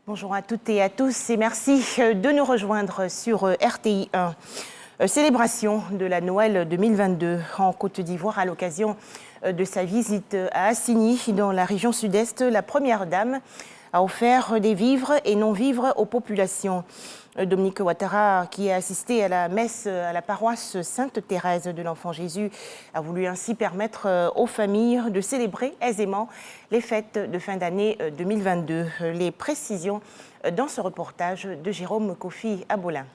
Bonjour à toutes et à tous et merci de nous rejoindre sur RTI 1. Célébration de la Noël 2022 en Côte d'Ivoire à l'occasion de sa visite à Assigny dans la région sud-est. La première dame a offert des vivres et non-vivres aux populations. Dominique Ouattara, qui a assisté à la messe à la paroisse Sainte-Thérèse de l'Enfant Jésus, a voulu ainsi permettre aux familles de célébrer aisément les fêtes de fin d'année 2022. Les précisions dans ce reportage de Jérôme Kofi Abolin.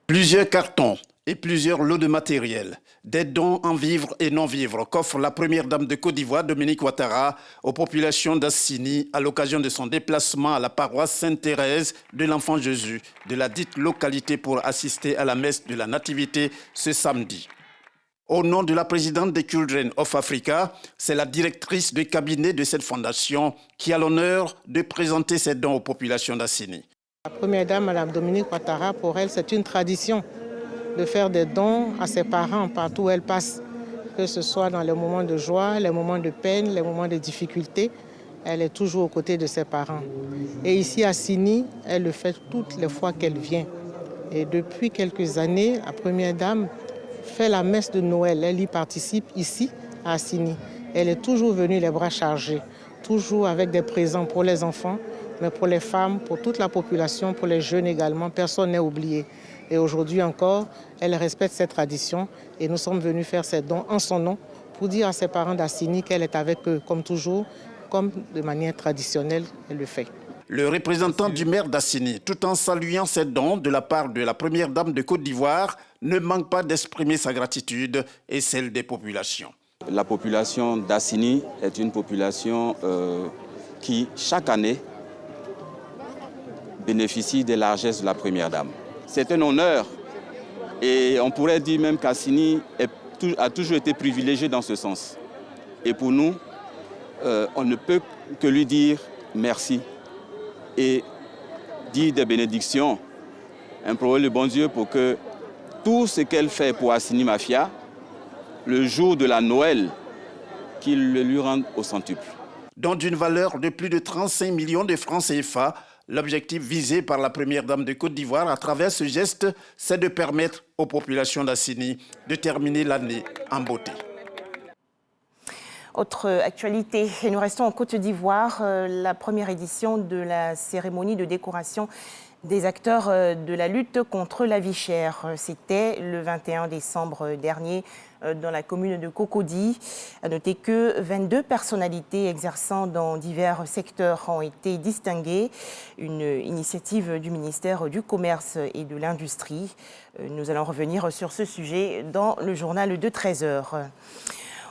Plusieurs cartons et plusieurs lots de matériel, des dons en vivres et non-vivres qu'offre la première dame de Côte d'Ivoire, Dominique Ouattara, aux populations d'Assigny à l'occasion de son déplacement à la paroisse Sainte-Thérèse de l'Enfant Jésus de la dite localité pour assister à la messe de la Nativité ce samedi. Au nom de la présidente des Children of Africa, c'est la directrice de cabinet de cette fondation qui a l'honneur de présenter ses dons aux populations d'Assigny. La première dame, Mme Dominique Ouattara, pour elle, c'est une tradition de faire des dons à ses parents partout où elle passe, que ce soit dans les moments de joie, les moments de peine, les moments de difficulté. Elle est toujours aux côtés de ses parents. Et ici à Assigny, elle le fait toutes les fois qu'elle vient. Et depuis quelques années, la première dame fait la messe de Noël. Elle y participe ici à Assigny. Elle est toujours venue les bras chargés, toujours avec des présents pour les enfants, mais pour les femmes, pour toute la population, pour les jeunes également. Personne n'est oublié. Et aujourd'hui encore, elle respecte cette tradition et nous sommes venus faire ces dons en son nom pour dire à ses parents d'Assigny qu'elle est avec eux comme toujours, comme de manière traditionnelle, elle le fait. Le représentant du maire d'Assigny, tout en saluant ces dons de la part de la première dame de Côte d'Ivoire, ne manque pas d'exprimer sa gratitude et celle des populations. La population d'Assigny est une population qui, chaque année, bénéficie des largesses de la première dame. C'est un honneur et on pourrait dire même qu'Assigny a toujours été privilégié dans ce sens. Et pour nous, on ne peut que lui dire merci et dire des bénédictions, implorer le bon Dieu pour que tout ce qu'elle fait pour Assigny Mafia, le jour de la Noël, qu'il le lui rende au centuple. Dont d'une valeur de plus de 35 millions de francs CFA, l'objectif visé par la première dame de Côte d'Ivoire à travers ce geste, c'est de permettre aux populations d'Assigny de terminer l'année en beauté. Autre actualité, et nous restons en Côte d'Ivoire, la première édition de la cérémonie de décoration des acteurs de la lutte contre la vie chère. C'était le 21 décembre dernier dans la commune de Cocody. À noter que 22 personnalités exerçant dans divers secteurs ont été distinguées. Une initiative du ministère du Commerce et de l'Industrie. Nous allons revenir sur ce sujet dans le journal de 13h.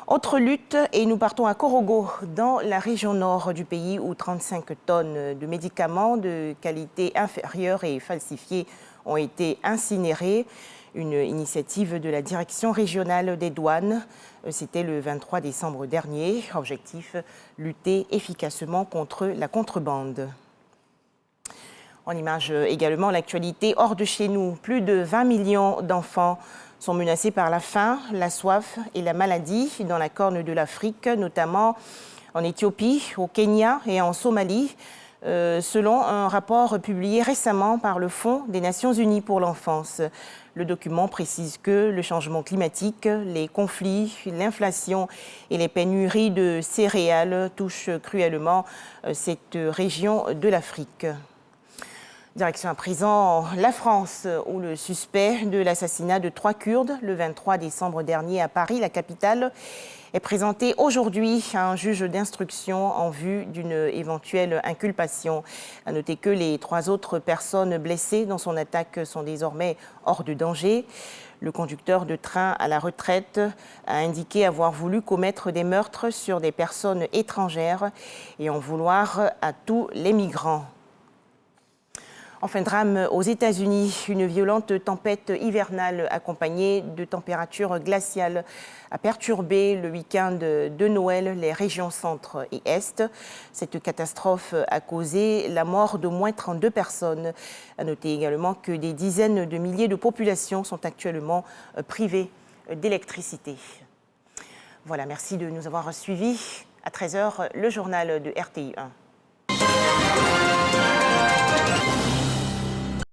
Autre lutte, et nous partons à Korogo, dans la région nord du pays, où 35 tonnes de médicaments de qualité inférieure et falsifiés ont été incinérés. Une initiative de la direction régionale des douanes. C'était le 23 décembre dernier. Objectif, lutter efficacement contre la contrebande. En image également, l'actualité hors de chez nous. Plus de 20 millions d'enfants sont menacés par la faim, la soif et la maladie dans la corne de l'Afrique, notamment en Éthiopie, au Kenya et en Somalie, selon un rapport publié récemment par le Fonds des Nations Unies pour l'enfance. Le document précise que le changement climatique, les conflits, l'inflation et les pénuries de céréales touchent cruellement cette région de l'Afrique. Direction à présent la France, où le suspect de l'assassinat de 3 Kurdes le 23 décembre dernier à Paris, la capitale, est présenté aujourd'hui à un juge d'instruction en vue d'une éventuelle inculpation. À noter que les 3 autres personnes blessées dans son attaque sont désormais hors de danger. Le conducteur de train à la retraite a indiqué avoir voulu commettre des meurtres sur des personnes étrangères et en vouloir à tous les migrants. Enfin, drame aux États-Unis, une violente tempête hivernale accompagnée de températures glaciales a perturbé le week-end de Noël les régions centre et est. Cette catastrophe a causé la mort d'au moins 32 personnes. À noter également que des dizaines de milliers de populations sont actuellement privées d'électricité. Voilà, merci de nous avoir suivis. À 13h, le journal de RTI 1.